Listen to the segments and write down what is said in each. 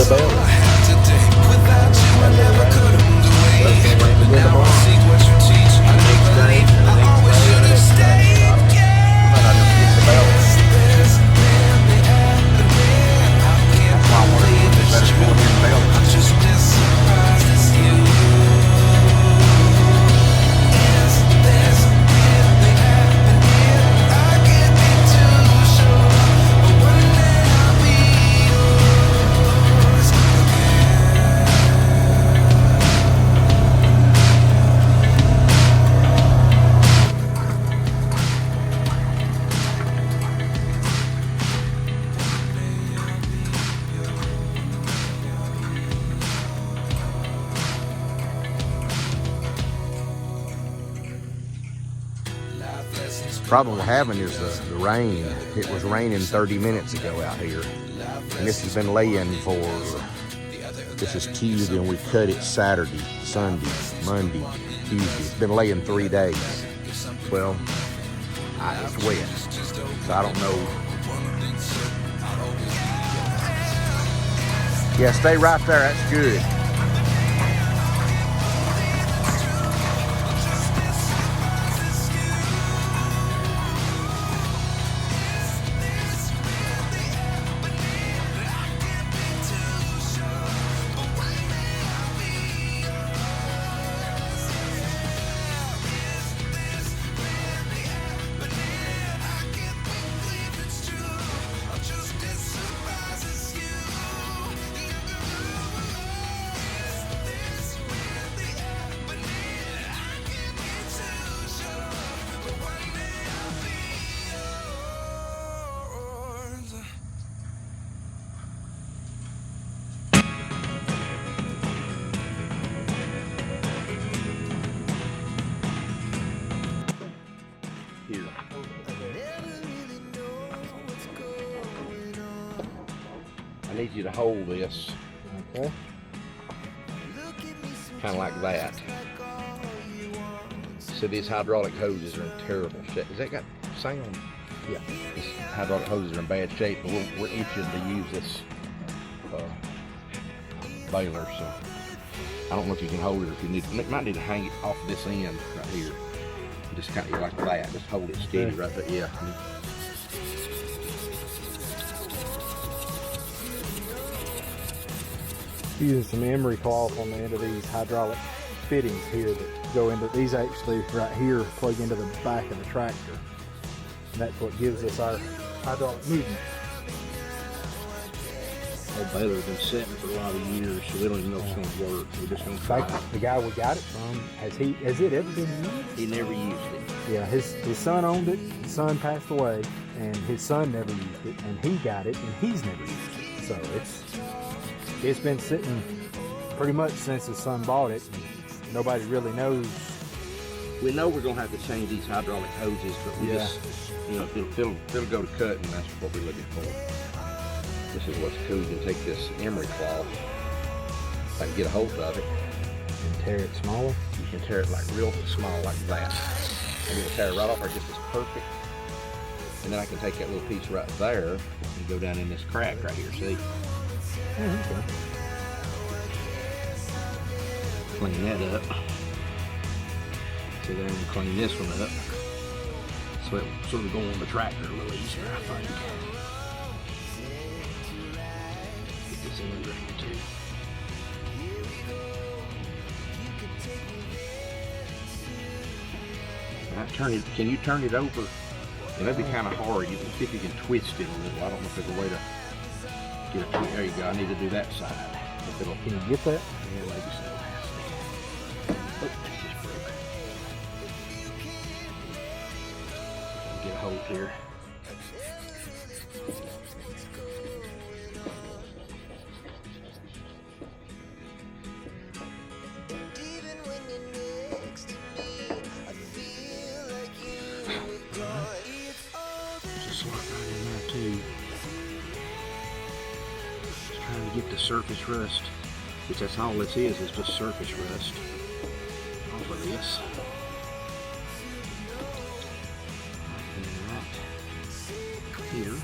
the baler. Problem we're having is the rain. It was raining 30 minutes ago out here. And this has been laying for, this is Tuesday and we cut it Saturday, Sunday, Monday, Tuesday. It's been laying 3 days. Well, it's wet, so I don't know. Yeah, stay right there, that's good. I need you to hold this. Okay. Kind of like that. So these hydraulic hoses are in terrible shape. Has that got sound? Yeah. These hydraulic hoses are in bad shape, but we're itching to use this baler, so I don't know if you can hold it or if you need to. You might need to hang it off this end right here. Just kind of like that. Just hold it steady right there. Yeah. Using some emery cloth on the end of these hydraulic fittings here that go into these, actually right here plug into the back of the tractor, and that's what gives us our hydraulic movement. Old baler's been sitting for a lot of years, so we don't even know if it's going to work. We're just going to try. Like the guy we got it from, has it ever been used? He never used it. Yeah, his son owned it. His son passed away, and his son never used it, and he got it, and he's never used it. So it's been sitting pretty much since his son bought it. Nobody really knows. We know we're going to have to change these hydraulic hoses, but we just, you know, it'll go to cut, and that's what we're looking for. This is what's cool. You can take this emery cloth, I can get a hold of it, And tear it smaller. You can tear it like real small like that. And you can tear it right off there just as perfect. And then I can take that little piece right there and go down in this crack right here, see? Okay. Clean that up. So then we clean this one up. So it will sort of go on the tractor a little easier, I think. Get this in under here too. Turn it. Can you turn it over? Yeah, that'd be kind of hard. You can see if you can twist it a little. I don't know if there's a way to get a twist. There you go. I need to do that side. If it'll, Can you get that? yeah, maybe so. Oh, that just broke. Get a hold here. Get the surface rust, which that's all this is just surface rust off of this. And right here.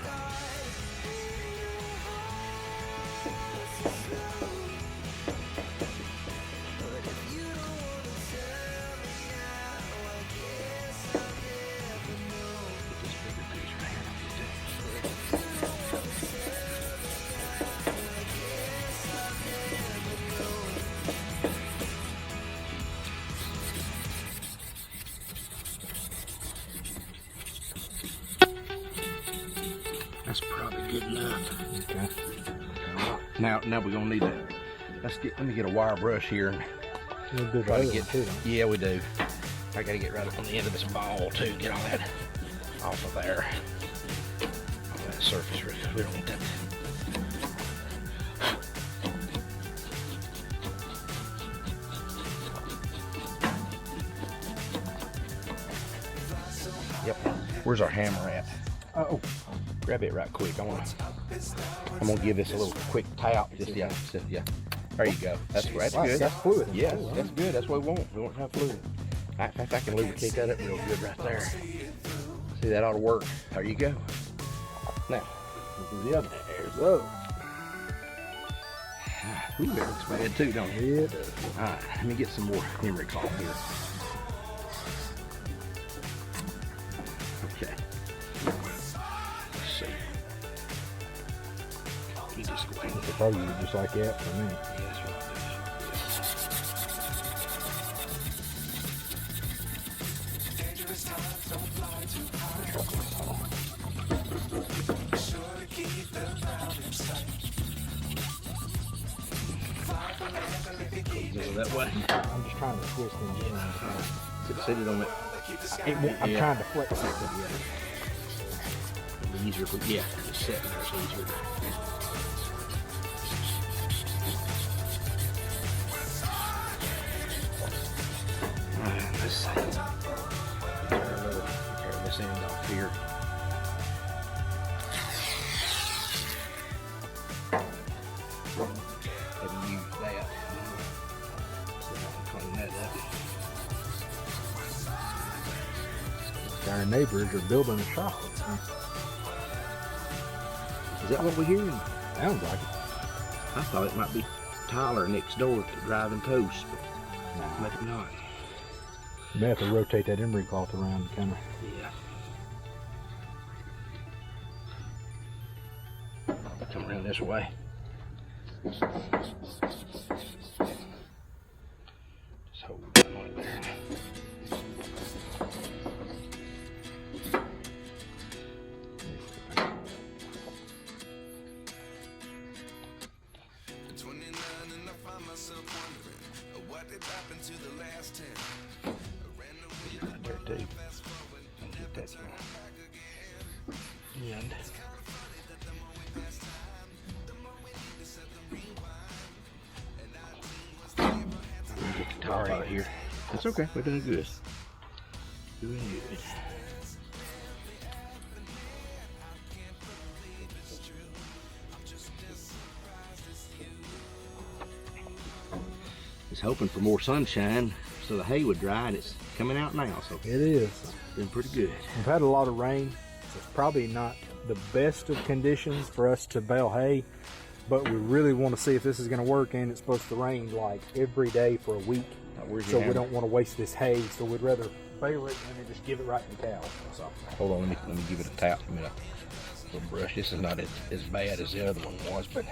enough. Okay. Now we're gonna need to, let me get a wire brush here and We'll do the try other to get, one too, don't we? yeah, we do. I gotta get right up on the end of this ball too, get all that off of there. All that surface, we don't want that. Yep. Where's our hammer at? Oh, Grab it right quick. I'm gonna give this a little quick tap. Just yeah. There you go. That's wow, good. that's fluid. Yes, that's good. That's what we want. We want to have fluid. In fact, I can lubricate that up real good right there. See, that ought to work. There you go. Now, we'll do the other. There's those. ooh, that looks bad too, don't it? Yeah, it does. All right, let me get some more memory cloth here. Okay. Let's see. You just go ahead. It'll probably be just like that for me. Yeah, that's right. Go that way. I'm just trying to twist them in. Sit it on it. I'm Yeah. trying to flex it. It'll be easier for, yeah, just sit there so easier. Alright, let's see. Tear this end off here. Haven't used that. So I can clean that up. Our neighbors are building a shop. Is that what we're hearing? Sounds like it. I thought it might be Tyler next door driving toast, but maybe not. You may have to rotate that emery cloth around to kind of. Yeah. Come around this way. Just hold it right there. Right there too. And get that end. Get the top out of here. That's okay. We're doing good. Doing good. Just hoping for more sunshine so the hay would dry, and it's coming out now, so It is. it's been pretty good. We've had a lot of rain. So it's probably not the best of conditions for us to bale hay, but we really want to see if this is going to work, and it's supposed to rain like every day for a week. So we don't want to waste this hay, so we'd rather bale it and then just give it right to the cow. So Hold on, let me give it a tap. A minute. Little brush. This is not as bad as the other one was, but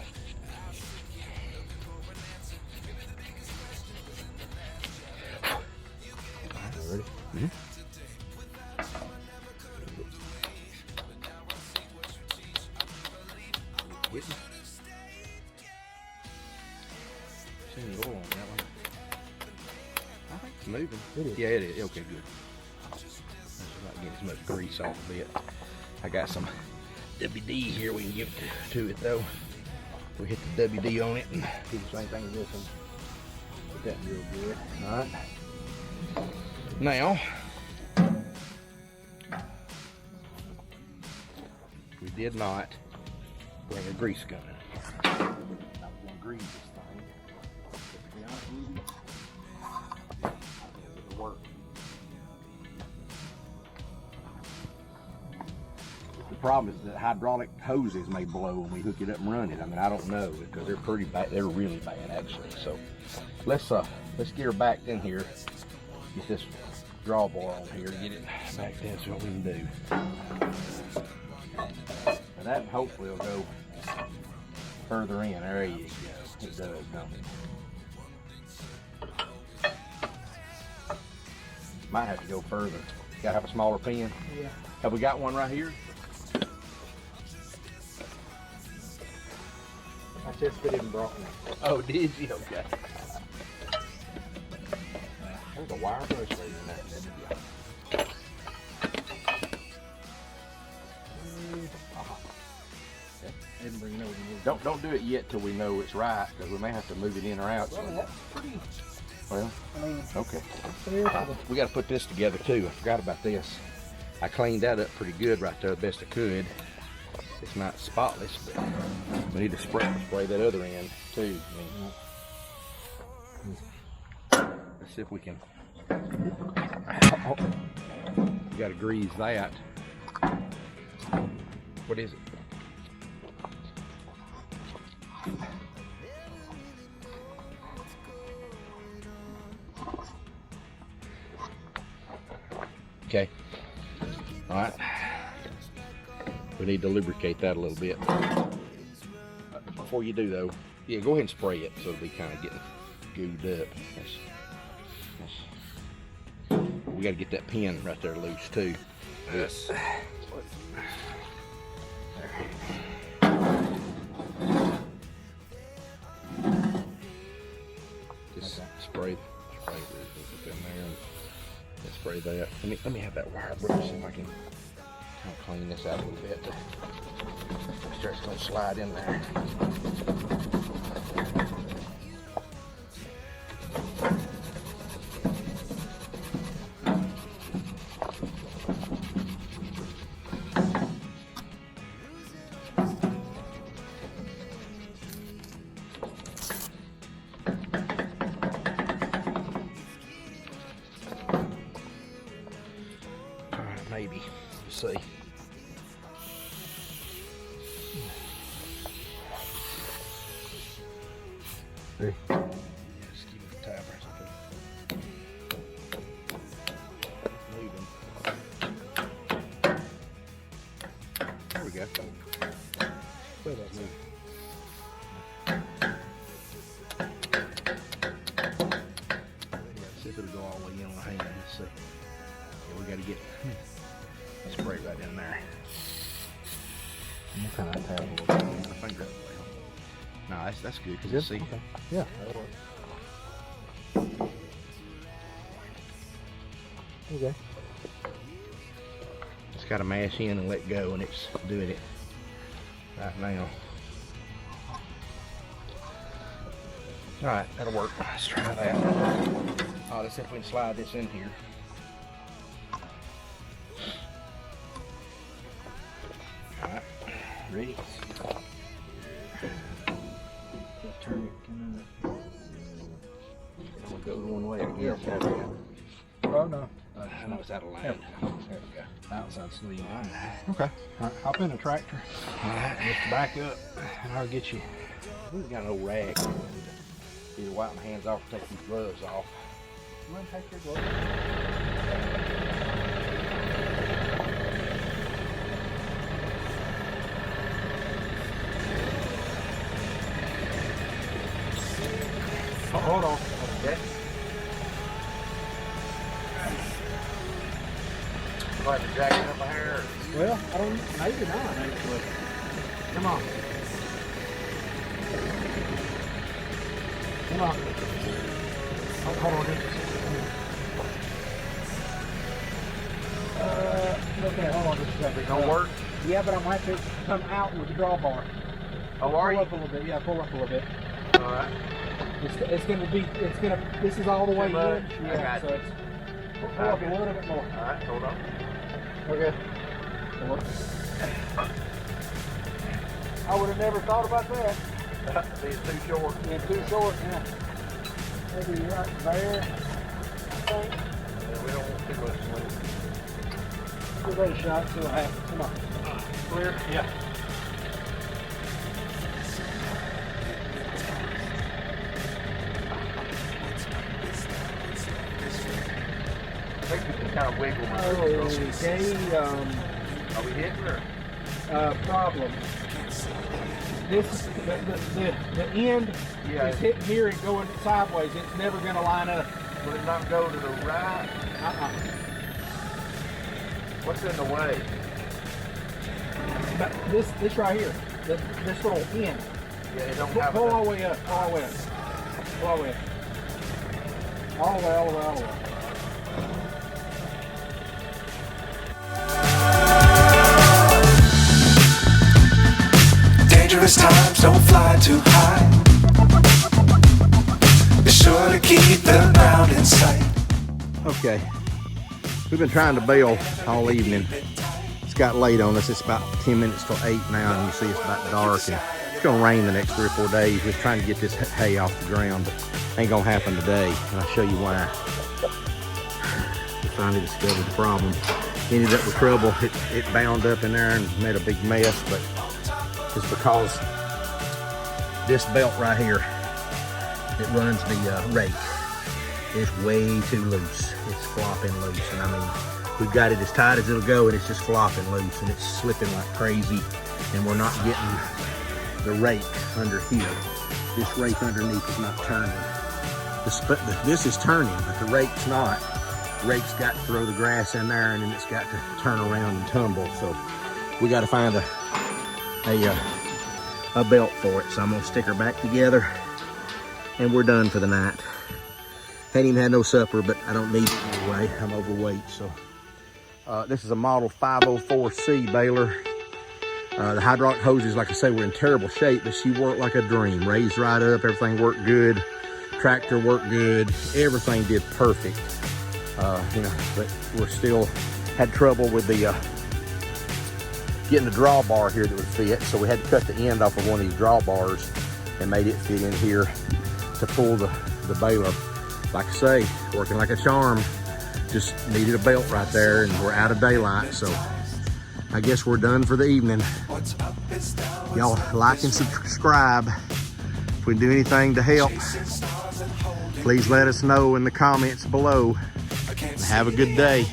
ready? mm-hmm. See any oil on that one? I think it's moving. It is. Yeah, it is. Okay, good. That's not getting as much grease off of it. I got some WD here. We can give it to it though. We hit the WD on it and do the same thing as this one. Put that real good. All right. Now, we did not bring a grease gun. I'm gonna grease this thing. But to be honest with you, it'll work. The problem is that hydraulic hoses may blow when we hook it up and run it. I mean, I don't know because they're pretty bad. They're really bad actually. So let's get her backed in here. Get this drawbar on here to get it backed in. So what we can do. And that hopefully will go further in. There you go. It does, don't it? Might have to go further. Gotta have a smaller pin. Yeah. Have we got one right here? I tested it and brought one. Oh, did you? Okay. There's a wire brush right in there. Didn't bring no one. Don't do it yet till we know it's right, because we may have to move it in or out. Well, that's pretty. Well, I mean, okay. fair. We got to put this together too. I forgot about this. I cleaned that up pretty good right there, the best I could. It's not spotless, but we need to spray that other end too. Let's see if we can. We got to grease that. What is it? Okay. All right. We need to lubricate that a little bit. Before you do though, yeah, go ahead and spray it so it'll be kind of getting gooed up. We got to get that pin right there loose too. Yes. Just spray this in there and spray that. Let me have that wire brush, see if I can kind of clean this out a little bit. Make sure it's going to slide in there. Maybe. Let's see. Hey. Just give it a tap or something. Moving. There we go. Well, that's it. See if it'll go all the way in on the hand. Let's see. Yeah, we got to get spray right in there. I'm kind of tap a little bit. My finger up the way. No, that's good because you see. Okay. Yeah, that'll work. Okay. Just got to mash in and let go, and it's doing it right now. All right, that'll work. Let's try that. Oh, let's see if we can slide this in here. All right, ready? Turn it. We'll go one way. Yeah. Oh, no. I know it's out of line. Yep. There we go. Outside sleeve. All right. Okay. All right, hop in the tractor. All right. Lift back up, and I'll get you. We've got an old rag. Either wipe my hands off or take these gloves off. You want to take your gloves? Oh, hold on. Okay. Like the jacket up my hair. Well, I don't. Maybe not. Actually. Come on. Come on. Hold on. Okay, hold on just a second. Don't work? Yeah, but I'm going to have to come out with the drawbar. Oh, are you? Pull up a little bit. Yeah, pull up a little bit. All right. It's going to be, this is all the way in. I Yeah, got so you. it's, pull up a little bit more. All right, hold on. Okay. I would have never thought about that. It's too short. Yeah, too short, yeah. Maybe right there, I think. Yeah, we don't want too much wind. Give that a shot, see what happens. Come on. Clear? Yeah. I think we can kind of wiggle my Okay, Are we hitting her? problem. This, the end Yeah. is hitting here and going sideways. It's never going to line up. Will it not go to the right? What's in the way? But this right here, this little end Yeah, it don't Pull all the way up. Pull all the way up. Pull all the way up. All the way, all the way, all the way. Dangerous times, don't fly too high. Be sure to keep the ground in sight. Okay, we've been trying to bale all evening. It's got late on us. It's about 10 minutes till 8 now, and you see it's about dark. And it's gonna rain the next 3 or 4 days. We're trying to get this hay off the ground, but ain't gonna happen today. And I'll show you why. We finally discovered the problem. Ended up with trouble. It bound up in there and made a big mess, but it's because this belt right here that runs the rake is way too loose. It's flopping loose, and I mean, we've got it as tight as it'll go, and it's just flopping loose, and it's slipping like crazy, and we're not getting the rake under here. This rake underneath is not turning. This is turning, but the rake's not. The rake's got to throw the grass in there, and then it's got to turn around and tumble. So we got to find a belt for it. So I'm gonna stick her back together, and we're done for the night. Hadn't even had no supper, but I don't need it anyway. I'm overweight, so. This is a model 504C baler. The hydraulic hoses, like I say, were in terrible shape, but she worked like a dream. Raised right up, everything worked good. Tractor worked good. Everything did perfect. You know, but we're still had trouble with the getting the drawbar here that would fit. So we had to cut the end off of one of these drawbars and made it fit in here to pull the baler. Like I say, working like a charm. Just needed a belt right there, and we're out of daylight, so I guess we're done for the evening. Y'all like and subscribe. If we can do anything to help, please let us know in the comments below. Have a good day.